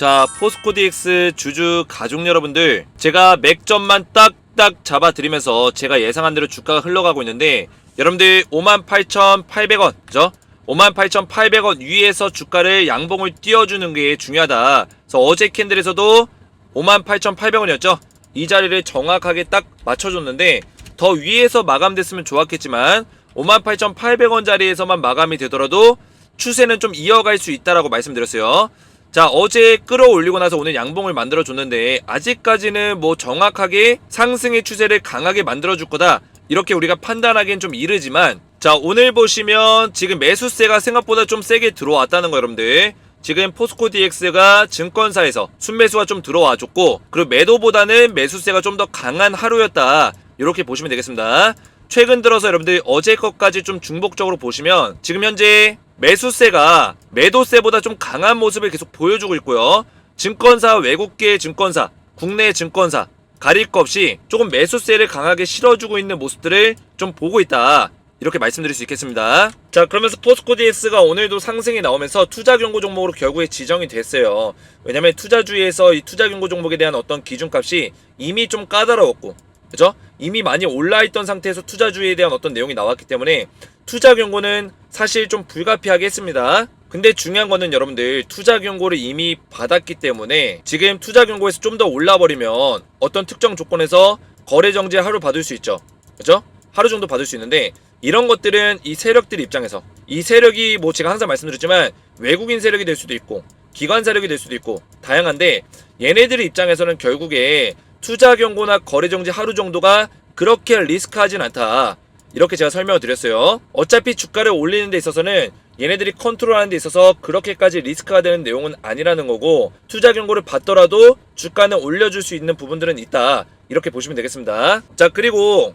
자, 포스코 DX 주주 가족 여러분들, 제가 맥점만 딱딱 잡아드리면서 제가 예상한 대로 주가가 흘러가고 있는데, 여러분들 58,800원 그죠? 58,800원 위에서 주가를 양봉을 띄워주는 게 중요하다. 그래서 어제 캔들에서도 58,800원이었죠. 이 자리를 정확하게 딱 맞춰줬는데 더 위에서 마감됐으면 좋았겠지만 58,800원 자리에서만 마감이 되더라도 추세는 좀 이어갈 수 있다라고 말씀드렸어요. 자, 어제 끌어올리고 나서 오늘 양봉을 만들어줬는데 아직까지는 뭐 정확하게 상승의 추세를 강하게 만들어줄 거다 이렇게 우리가 판단하기엔 좀 이르지만, 자, 오늘 보시면 지금 매수세가 생각보다 좀 세게 들어왔다는 거 여러분들. 지금 포스코 DX가 증권사에서 순매수가 좀 들어와줬고, 그리고 매도보다는 매수세가 좀 더 강한 하루였다 이렇게 보시면 되겠습니다. 최근 들어서 여러분들 어제 것까지 좀 중복적으로 보시면 지금 현재 매수세가 매도세보다 좀 강한 모습을 계속 보여주고 있고요. 증권사, 외국계 증권사, 국내 증권사 가릴 것 없이 조금 매수세를 강하게 실어주고 있는 모습들을 좀 보고 있다 이렇게 말씀드릴 수 있겠습니다. 자, 그러면서 포스코 DX가 오늘도 상승이 나오면서 투자 경고 종목으로 결국에 지정이 됐어요. 왜냐면 투자주의에서 이 투자 경고 종목에 대한 어떤 기준값이 이미 좀 까다로웠고, 그죠? 이미 많이 올라있던 상태에서 투자주의에 대한 어떤 내용이 나왔기 때문에 투자 경고는 사실 좀 불가피하게 했습니다. 근데 중요한 거는 여러분들 투자 경고를 이미 받았기 때문에 지금 투자 경고에서 좀 더 올라버리면 어떤 특정 조건에서 거래 정지 하루 받을 수 있죠. 그죠? 하루 정도 받을 수 있는데, 이런 것들은 이 세력들 입장에서, 이 세력이 뭐 제가 항상 말씀드렸지만 외국인 세력이 될 수도 있고 기관 세력이 될 수도 있고 다양한데, 얘네들 입장에서는 결국에 투자 경고나 거래 정지 하루 정도가 그렇게 리스크하진 않다 이렇게 제가 설명을 드렸어요. 어차피 주가를 올리는 데 있어서는 얘네들이 컨트롤하는 데 있어서 그렇게까지 리스크가 되는 내용은 아니라는 거고, 투자 경고를 받더라도 주가는 올려줄 수 있는 부분들은 있다 이렇게 보시면 되겠습니다. 자, 그리고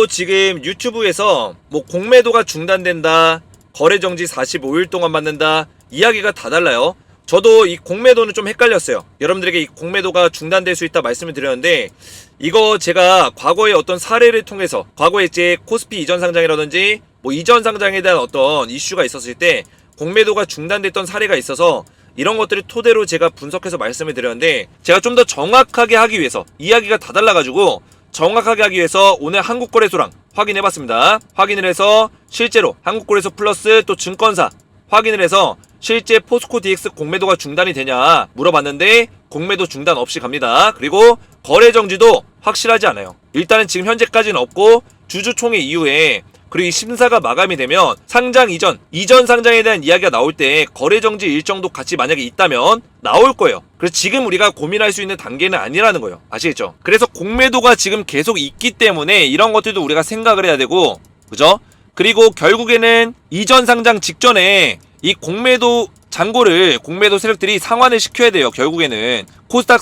지금 유튜브에서 뭐 공매도가 중단된다, 거래 정지 45일 동안 받는다, 이야기가 다 달라요. 저도 이 공매도는 좀 헷갈렸어요. 여러분들에게 이 공매도가 중단될 수 있다 말씀을 드렸는데, 이거 제가 과거의 어떤 사례를 통해서, 과거에 이제 코스피 이전 상장이라든지 뭐 이전 상장에 대한 어떤 이슈가 있었을 때 공매도가 중단됐던 사례가 있어서 이런 것들을 토대로 제가 분석해서 말씀을 드렸는데, 제가 좀 더 정확하게 하기 위해서, 이야기가 다 달라가지고 정확하게 하기 위해서 오늘 한국거래소랑 확인해봤습니다. 확인을 해서 실제로 한국거래소 플러스 또 증권사 확인을 해서 실제 포스코 DX 공매도가 중단이 되냐 물어봤는데 공매도 중단 없이 갑니다. 그리고 거래 정지도 확실하지 않아요. 일단은 지금 현재까지는 없고, 주주총회 이후에 그리고 이 심사가 마감이 되면 상장 이전 상장에 대한 이야기가 나올 때 거래 정지 일정도 같이 만약에 있다면 나올 거예요. 그래서 지금 우리가 고민할 수 있는 단계는 아니라는 거예요. 아시겠죠? 그래서 공매도가 지금 계속 있기 때문에 이런 것들도 우리가 생각을 해야 되고, 그죠? 그리고 결국에는 이전 상장 직전에 이 공매도 잔고를 공매도 세력들이 상환을 시켜야 돼요. 결국에는 코스닥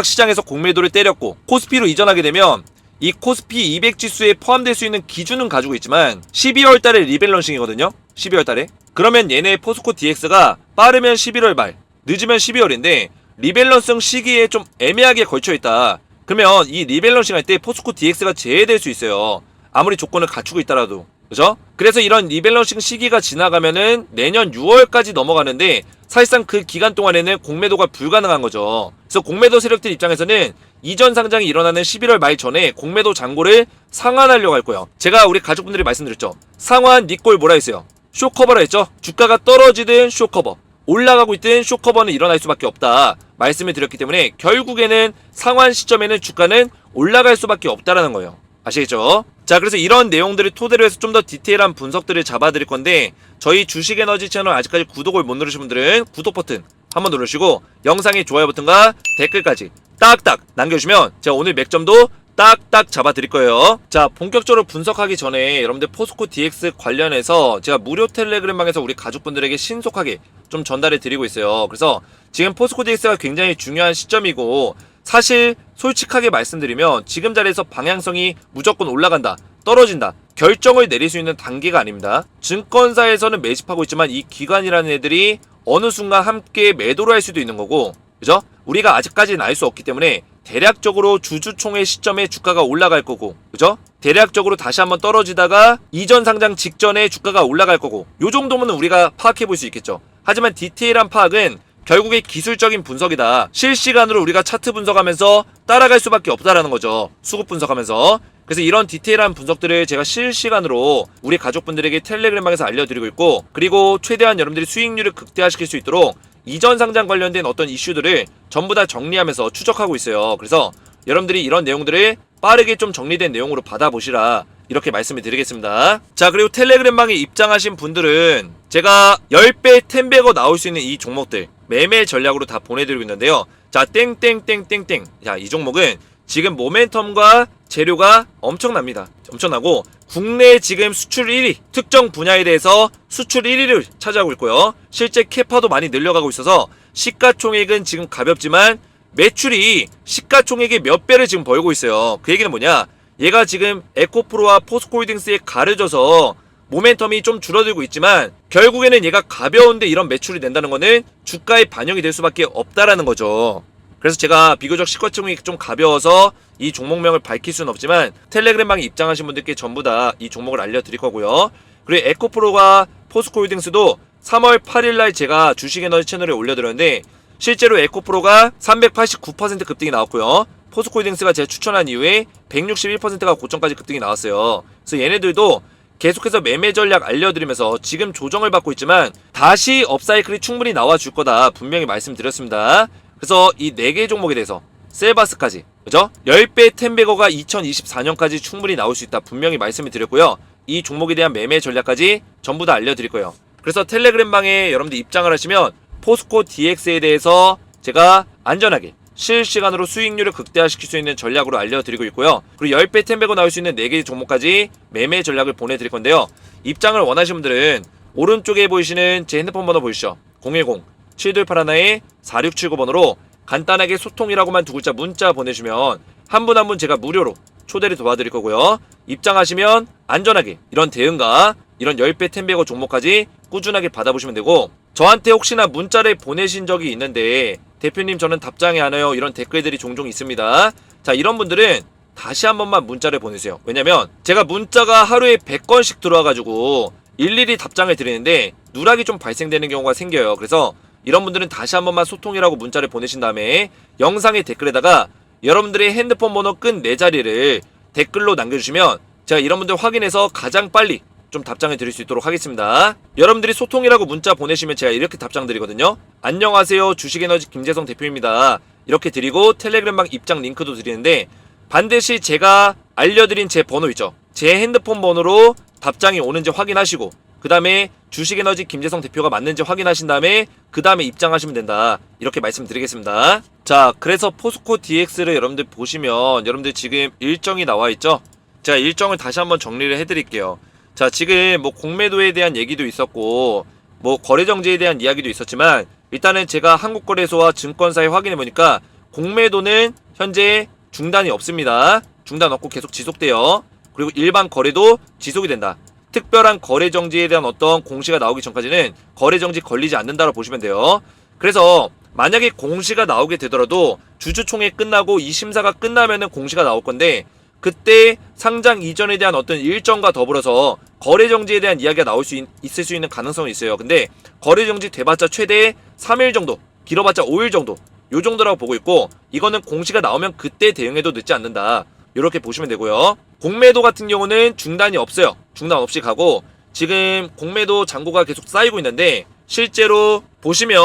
시장에서 공매도를 때렸고 코스피로 이전하게 되면 이 코스피 200 지수에 포함될 수 있는 기준은 가지고 있지만 12월 달에 리밸런싱이거든요. 12월 달에. 그러면 얘네 포스코 DX가 빠르면 11월 말, 늦으면 12월인데 리밸런싱 시기에 좀 애매하게 걸쳐 있다. 그러면 이 리밸런싱 할 때 포스코 DX가 제외될 수 있어요. 아무리 조건을 갖추고 있더라도. 그죠? 그래서 이런 리밸런싱 시기가 지나가면은 내년 6월까지 넘어가는데 사실상 그 기간 동안에는 공매도가 불가능한 거죠. 그래서 공매도 세력들 입장에서는 이전 상장이 일어나는 11월 말 전에 공매도 잔고를 상환하려고 할 거예요. 제가 우리 가족분들이 말씀드렸죠. 상환 니꼴 뭐라 했어요? 쇼커버라 했죠. 주가가 떨어지든 쇼커버, 올라가고 있든 쇼커버는 일어날 수밖에 없다 말씀을 드렸기 때문에 결국에는 상환 시점에는 주가는 올라갈 수밖에 없다라는 거예요. 아시겠죠? 자, 그래서 이런 내용들을 토대로 해서 좀 더 디테일한 분석들을 잡아드릴 건데, 저희 주식에너지 채널 아직까지 구독을 못 누르신 분들은 구독 버튼 한번 누르시고 영상의 좋아요 버튼과 댓글까지 딱딱 남겨주시면 제가 오늘 맥점도 딱딱 잡아드릴 거예요. 자, 본격적으로 분석하기 전에 여러분들 포스코 DX 관련해서 제가 무료 텔레그램방에서 우리 가족분들에게 신속하게 좀 전달해 드리고 있어요. 그래서 지금 포스코 DX가 굉장히 중요한 시점이고, 사실 솔직하게 말씀드리면 지금 자리에서 방향성이 무조건 올라간다, 떨어진다 결정을 내릴 수 있는 단계가 아닙니다. 증권사에서는 매집하고 있지만 이 기관이라는 애들이 어느 순간 함께 매도를 할 수도 있는 거고, 그죠? 우리가 아직까지는 알 수 없기 때문에 대략적으로 주주총회 시점에 주가가 올라갈 거고, 그죠? 대략적으로 다시 한번 떨어지다가 이전 상장 직전에 주가가 올라갈 거고, 요 정도면 우리가 파악해 볼 수 있겠죠. 하지만 디테일한 파악은 결국에 기술적인 분석이다. 실시간으로 우리가 차트 분석하면서 따라갈 수밖에 없다라는 거죠. 수급 분석하면서. 그래서 이런 디테일한 분석들을 제가 실시간으로 우리 가족분들에게 텔레그램방에서 알려드리고 있고, 그리고 최대한 여러분들이 수익률을 극대화시킬 수 있도록 이전 상장 관련된 어떤 이슈들을 전부 다 정리하면서 추적하고 있어요. 그래서 여러분들이 이런 내용들을 빠르게 좀 정리된 내용으로 받아보시라, 이렇게 말씀을 드리겠습니다. 자, 그리고 텔레그램방에 입장하신 분들은 제가 10배, 10배가 나올 수 있는 이 종목들 매매 전략으로 다 보내드리고 있는데요. 자, 땡땡땡땡땡. 자, 이 종목은 지금 모멘텀과 재료가 엄청납니다. 엄청나고 국내 지금 수출 1위, 특정 분야에 대해서 수출 1위를 차지하고 있고요. 실제 캐파도 많이 늘려가고 있어서 시가총액은 지금 가볍지만 매출이 시가총액의 몇 배를 지금 벌고 있어요. 그 얘기는 뭐냐? 얘가 지금 에코프로와 포스코홀딩스에 가려져서 모멘텀이 좀 줄어들고 있지만 결국에는 얘가 가벼운데 이런 매출이 낸다는 거는 주가에 반영이 될 수밖에 없다라는 거죠. 그래서 제가 비교적 시가총액이 좀 가벼워서 이 종목명을 밝힐 수는 없지만 텔레그램방에 입장하신 분들께 전부 다 이 종목을 알려드릴 거고요. 그리고 에코프로와 포스코홀딩스도 3월 8일날 제가 주식에너지 채널에 올려드렸는데 실제로 에코프로가 389% 급등이 나왔고요. 포스코홀딩스가 제가 추천한 이후에 161%가 고점까지 급등이 나왔어요. 그래서 얘네들도 계속해서 매매 전략 알려드리면서 지금 조정을 받고 있지만 다시 업사이클이 충분히 나와줄 거다 분명히 말씀드렸습니다. 그래서 이 4개 종목에 대해서 셀바스까지, 그죠? 10배 10배거가 2024년까지 충분히 나올 수 있다 분명히 말씀을 드렸고요. 이 종목에 대한 매매 전략까지 전부 다 알려드릴 거예요. 그래서 텔레그램방에 여러분들 입장을 하시면 포스코 DX에 대해서 제가 안전하게 실시간으로 수익률을 극대화시킬 수 있는 전략으로 알려드리고 있고요. 그리고 10배 10배거 나올 수 있는 4개 종목까지 매매 전략을 보내드릴 건데요. 입장을 원하시는 분들은 오른쪽에 보이시는 제 핸드폰 번호 보이시죠? 010-7281-4679번으로 간단하게 소통이라고만 2글자 문자 보내주면 한 분 한 분 제가 무료로 초대를 도와드릴 거고요. 입장하시면 안전하게 이런 대응과 이런 10배 10배거 종목까지 꾸준하게 받아보시면 되고, 저한테 혹시나 문자를 보내신 적이 있는데 대표님 저는 답장이 안 와요, 이런 댓글들이 종종 있습니다. 자, 이런 분들은 다시 한 번만 문자를 보내세요. 왜냐면 제가 문자가 하루에 100건씩 들어와가지고 일일이 답장을 드리는데 누락이 좀 발생되는 경우가 생겨요. 그래서 이런 분들은 다시 한 번만 소통이라고 문자를 보내신 다음에 영상의 댓글에다가 여러분들의 핸드폰 번호 끝 4자리를 댓글로 남겨주시면 제가 이런 분들 확인해서 가장 빨리 좀 답장을 드릴 수 있도록 하겠습니다. 여러분들이 소통이라고 문자 보내시면 제가 이렇게 답장 드리거든요. 안녕하세요, 주식에너지 김재성 대표입니다. 이렇게 드리고 텔레그램방 입장 링크도 드리는데 반드시 제가 알려드린 제 번호 있죠, 제 핸드폰 번호로 답장이 오는지 확인하시고 그 다음에 주식에너지 김재성 대표가 맞는지 확인하신 다음에 그 다음에 입장하시면 된다, 이렇게 말씀드리겠습니다. 자, 그래서 포스코 DX를 여러분들 보시면 여러분들 지금 일정이 나와 있죠. 제가 일정을 다시 한번 정리를 해드릴게요. 자, 지금 뭐 공매도에 대한 얘기도 있었고 뭐 거래정지에 대한 이야기도 있었지만 일단은 제가 한국거래소와 증권사에 확인해보니까 공매도는 현재 중단이 없습니다. 중단 없고 계속 지속돼요. 그리고 일반 거래도 지속이 된다. 특별한 거래정지에 대한 어떤 공시가 나오기 전까지는 거래정지 걸리지 않는다고 보시면 돼요. 그래서 만약에 공시가 나오게 되더라도 주주총회 끝나고 이 심사가 끝나면은 공시가 나올 건데 그때 상장 이전에 대한 어떤 일정과 더불어서 거래정지에 대한 이야기가 나올 수 있을 수 있는 가능성이 있어요. 근데 거래정지 돼봤자 최대 3일 정도, 길어봤자 5일 정도, 요 정도라고 보고 있고 이거는 공시가 나오면 그때 대응해도 늦지 않는다, 이렇게 보시면 되고요. 공매도 같은 경우는 중단이 없어요. 중단 없이 가고 지금 공매도 잔고가 계속 쌓이고 있는데 실제로 보시면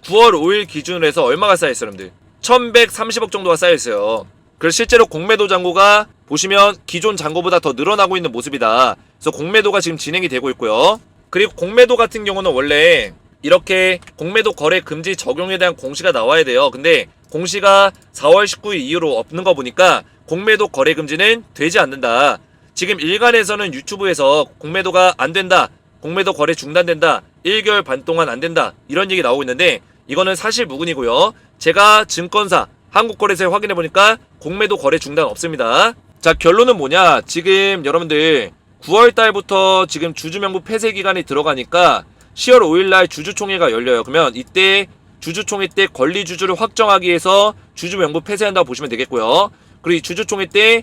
9월 5일 기준으로 해서 얼마가 쌓여있어요 여러분들? 1130억 정도가 쌓여있어요. 그래서 실제로 공매도 잔고가 보시면 기존 잔고보다 더 늘어나고 있는 모습이다. 그래서 공매도가 지금 진행이 되고 있고요. 그리고 공매도 같은 경우는 원래 이렇게 공매도 거래 금지 적용에 대한 공시가 나와야 돼요. 근데 공시가 4월 19일 이후로 없는 거 보니까 공매도 거래 금지는 되지 않는다. 지금 일간에서는 유튜브에서 공매도가 안 된다, 공매도 거래 중단된다, 1개월 반 동안 안 된다, 이런 얘기 나오고 있는데 이거는 사실 무근이고요. 제가 증권사 한국거래소에 확인해보니까 공매도 거래 중단 없습니다. 자, 결론은 뭐냐, 지금 여러분들 9월달부터 지금 주주명부 폐쇄 기간이 들어가니까 10월 5일날 주주총회가 열려요. 그러면 이때 주주총회 때 권리주주를 확정하기 위해서 주주명부 폐쇄한다고 보시면 되겠고요. 그리고 이 주주총회 때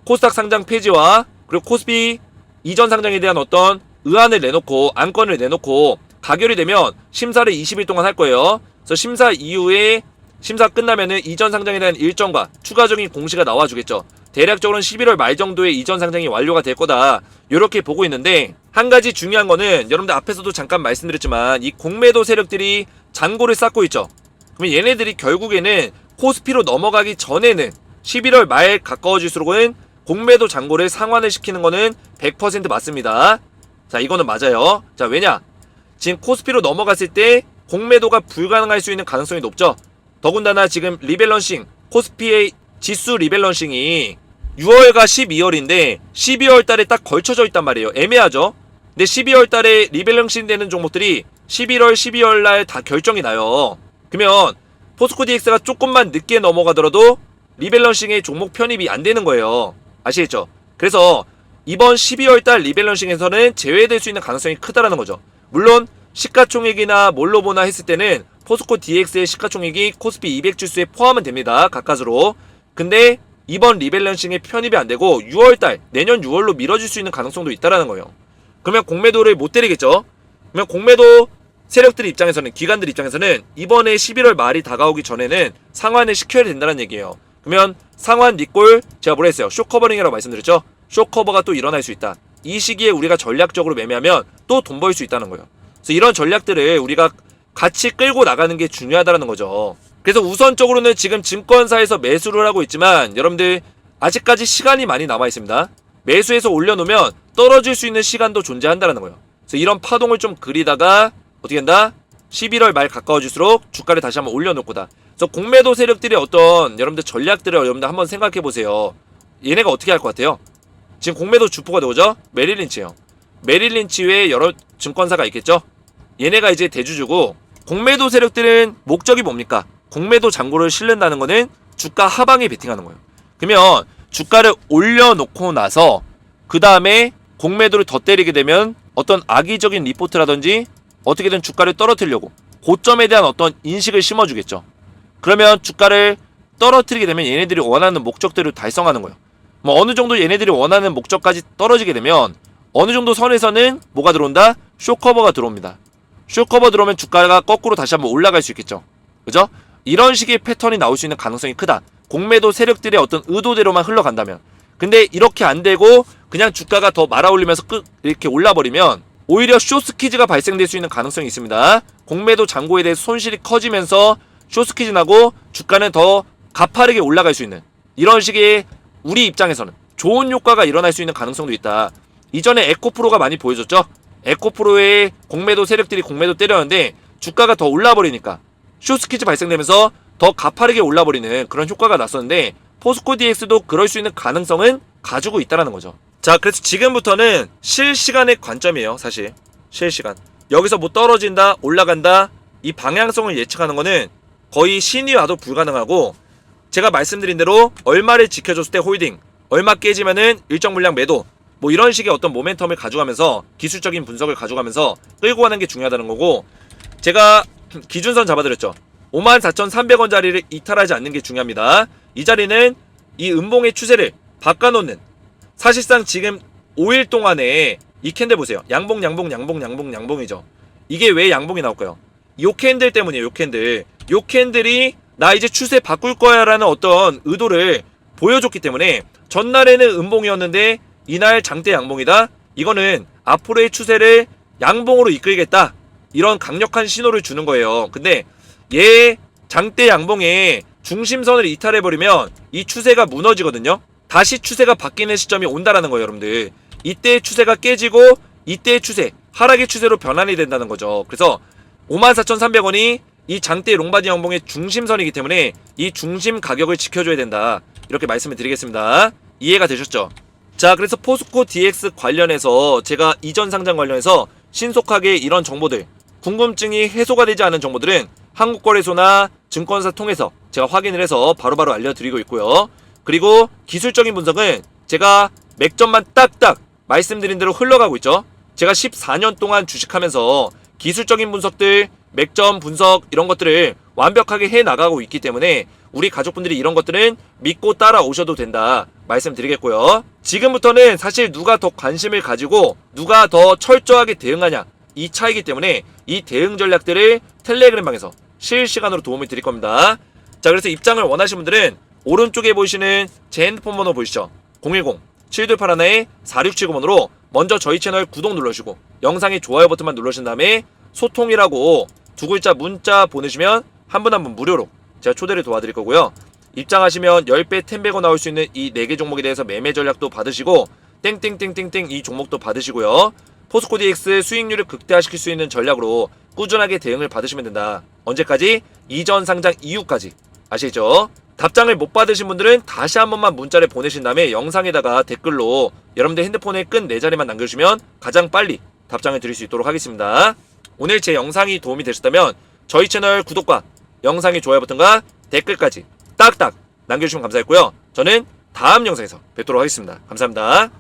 코스닥 상장 폐지와 그리고 코스피 이전 상장에 대한 어떤 의안을 내놓고 안건을 내놓고 가결이 되면 심사를 20일 동안 할 거예요. 그래서 심사 이후에 심사 끝나면은 이전 상장에 대한 일정과 추가적인 공시가 나와주겠죠. 대략적으로는 11월 말 정도에 이전 상장이 완료가 될 거다, 이렇게 보고 있는데, 한 가지 중요한 거는 여러분들 앞에서도 잠깐 말씀드렸지만 이 공매도 세력들이 잔고를 쌓고 있죠. 그러면 얘네들이 결국에는 코스피로 넘어가기 전에는 11월 말 가까워질수록은 공매도 잔고를 상환을 시키는 거는 100% 맞습니다. 자, 이거는 맞아요. 자, 왜냐? 지금 코스피로 넘어갔을 때 공매도가 불가능할 수 있는 가능성이 높죠. 더군다나 지금 리밸런싱, 코스피의 지수 리밸런싱이 6월과 12월인데 12월 달에 딱 걸쳐져 있단 말이에요. 애매하죠? 근데 12월 달에 리밸런싱 되는 종목들이 11월, 12월 날 다 결정이 나요. 그러면 포스코 DX가 조금만 늦게 넘어가더라도 리밸런싱의 종목 편입이 안 되는 거예요. 아시겠죠? 그래서 이번 12월 달 리밸런싱에서는 제외될 수 있는 가능성이 크다라는 거죠. 물론 시가총액이나 뭘로 보나 했을 때는 포스코 DX의 시가총액이 코스피 200 지수에 포함은 됩니다. 가까스로. 근데 이번 리밸런싱에 편입이 안 되고 6월달, 내년 6월로 미뤄질 수 있는 가능성도 있다라는 거예요. 그러면 공매도를 못 때리겠죠? 그러면 공매도 세력들 입장에서는, 기관들 입장에서는 이번에 11월 말이 다가오기 전에는 상환을 시켜야 된다는 얘기예요. 그러면 상환 리콜, 제가 뭐라 했어요? 쇼커버링이라고 말씀드렸죠? 쇼커버가 또 일어날 수 있다. 이 시기에 우리가 전략적으로 매매하면 또 돈 벌 수 있다는 거예요. 그래서 이런 전략들을 우리가 같이 끌고 나가는 게 중요하다는 거죠. 그래서 우선적으로는 지금 증권사에서 매수를 하고 있지만 여러분들 아직까지 시간이 많이 남아 있습니다. 매수해서 올려놓으면 떨어질 수 있는 시간도 존재한다는 거예요. 그래서 이런 파동을 좀 그리다가 어떻게 한다? 11월 말 가까워질수록 주가를 다시 한번 올려놓을 거다. 그래서 공매도 세력들의 어떤 여러분들 전략들을 여러분들 한번 생각해 보세요. 얘네가 어떻게 할 것 같아요? 지금 공매도 주포가 누구죠? 메릴린치예요. 메릴린치 외에 여러 증권사가 있겠죠? 얘네가 이제 대주주고, 공매도 세력들은 목적이 뭡니까? 공매도 잔고를 실른다는 거는 주가 하방에 베팅하는 거예요. 그러면 주가를 올려놓고 나서 그 다음에 공매도를 더 때리게 되면 어떤 악의적인 리포트라든지 어떻게든 주가를 떨어뜨리려고 고점에 대한 어떤 인식을 심어주겠죠. 그러면 주가를 떨어뜨리게 되면 얘네들이 원하는 목적들을 달성하는 거예요. 뭐 어느 정도 얘네들이 원하는 목적까지 떨어지게 되면 어느 정도 선에서는 뭐가 들어온다? 쇼커버가 들어옵니다. 쇼커버 들어오면 주가가 거꾸로 다시 한번 올라갈 수 있겠죠. 그죠? 이런 식의 패턴이 나올 수 있는 가능성이 크다. 공매도 세력들의 어떤 의도대로만 흘러간다면. 근데 이렇게 안 되고 그냥 주가가 더 말아올리면서 이렇게 올라버리면 오히려 숏스퀴즈가 발생될 수 있는 가능성이 있습니다. 공매도 잔고에 대해 손실이 커지면서 숏스퀴즈 나고 주가는 더 가파르게 올라갈 수 있는, 이런 식의 우리 입장에서는 좋은 효과가 일어날 수 있는 가능성도 있다. 이전에 에코프로가 많이 보여줬죠. 에코프로의 공매도 세력들이 공매도 때렸는데 주가가 더 올라버리니까 숏스퀴즈 발생되면서 더 가파르게 올라버리는 그런 효과가 났었는데, 포스코 DX도 그럴 수 있는 가능성은 가지고 있다는 거죠. 자, 그래서 지금부터는 실시간의 관점이에요. 사실 실시간, 여기서 뭐 떨어진다 올라간다 이 방향성을 예측하는 거는 거의 신이 와도 불가능하고, 제가 말씀드린 대로 얼마를 지켜줬을 때 홀딩, 얼마 깨지면은 일정 물량 매도, 뭐 이런 식의 어떤 모멘텀을 가져가면서 기술적인 분석을 가져가면서 끌고 가는 게 중요하다는 거고, 제가 기준선 잡아드렸죠. 54,300원 자리를 이탈하지 않는 게 중요합니다. 이 자리는 이 음봉의 추세를 바꿔놓는, 사실상 지금 5일 동안에 이 캔들 보세요. 양봉 양봉 양봉 양봉 양봉이죠. 이게 왜 양봉이 나올까요? 요 캔들 때문이에요. 요 캔들. 요 캔들이 나 이제 추세 바꿀 거야 라는 어떤 의도를 보여줬기 때문에, 전날에는 음봉이었는데 이날 장대 양봉이다. 이거는 앞으로의 추세를 양봉으로 이끌겠다, 이런 강력한 신호를 주는 거예요. 근데 얘 장대 양봉에 중심선을 이탈해버리면 이 추세가 무너지거든요. 다시 추세가 바뀌는 시점이 온다라는 거예요. 여러분들, 이때의 추세가 깨지고 이때의 추세, 하락의 추세로 변환이 된다는 거죠. 그래서 54,300원이 이 장대 롱바디 양봉의 중심선이기 때문에 이 중심 가격을 지켜줘야 된다, 이렇게 말씀을 드리겠습니다. 이해가 되셨죠? 자, 그래서 포스코 DX 관련해서 제가 이전 상장 관련해서 신속하게 이런 정보들, 궁금증이 해소가 되지 않은 정보들은 한국거래소나 증권사 통해서 제가 확인을 해서 바로바로 알려드리고 있고요. 그리고 기술적인 분석은 제가 맥점만 딱딱 말씀드린 대로 흘러가고 있죠. 제가 14년 동안 주식하면서 기술적인 분석들, 맥점 분석 이런 것들을 완벽하게 해나가고 있기 때문에 우리 가족분들이 이런 것들은 믿고 따라오셔도 된다 말씀드리겠고요. 지금부터는 사실 누가 더 관심을 가지고 누가 더 철저하게 대응하냐, 이 차이기 때문에 이 대응 전략들을 텔레그램방에서 실시간으로 도움을 드릴 겁니다. 자, 그래서 입장을 원하시는 분들은 오른쪽에 보이시는 제 핸드폰 번호 보이시죠? 010-7281-4679번으로 먼저 저희 채널 구독 눌러주시고 영상에 좋아요 버튼만 누르신 다음에 소통이라고 두 글자 문자 보내시면 한 분 한 분 무료로 제가 초대를 도와드릴 거고요. 입장하시면 10배 10배고 나올 수 있는 이 4개 종목에 대해서 매매 전략도 받으시고 땡땡땡땡땡 이 종목도 받으시고요. 포스코 DX 수익률을 극대화시킬 수 있는 전략으로 꾸준하게 대응을 받으시면 된다. 언제까지? 이전 상장 이후까지. 아시죠? 답장을 못 받으신 분들은 다시 한 번만 문자를 보내신 다음에 영상에다가 댓글로 여러분들 핸드폰에 끈 4자리만 남겨주시면 가장 빨리 답장을 드릴 수 있도록 하겠습니다. 오늘 제 영상이 도움이 되셨다면 저희 채널 구독과 영상의 좋아요 버튼과 댓글까지 딱딱 남겨주시면 감사했고요. 저는 다음 영상에서 뵙도록 하겠습니다. 감사합니다.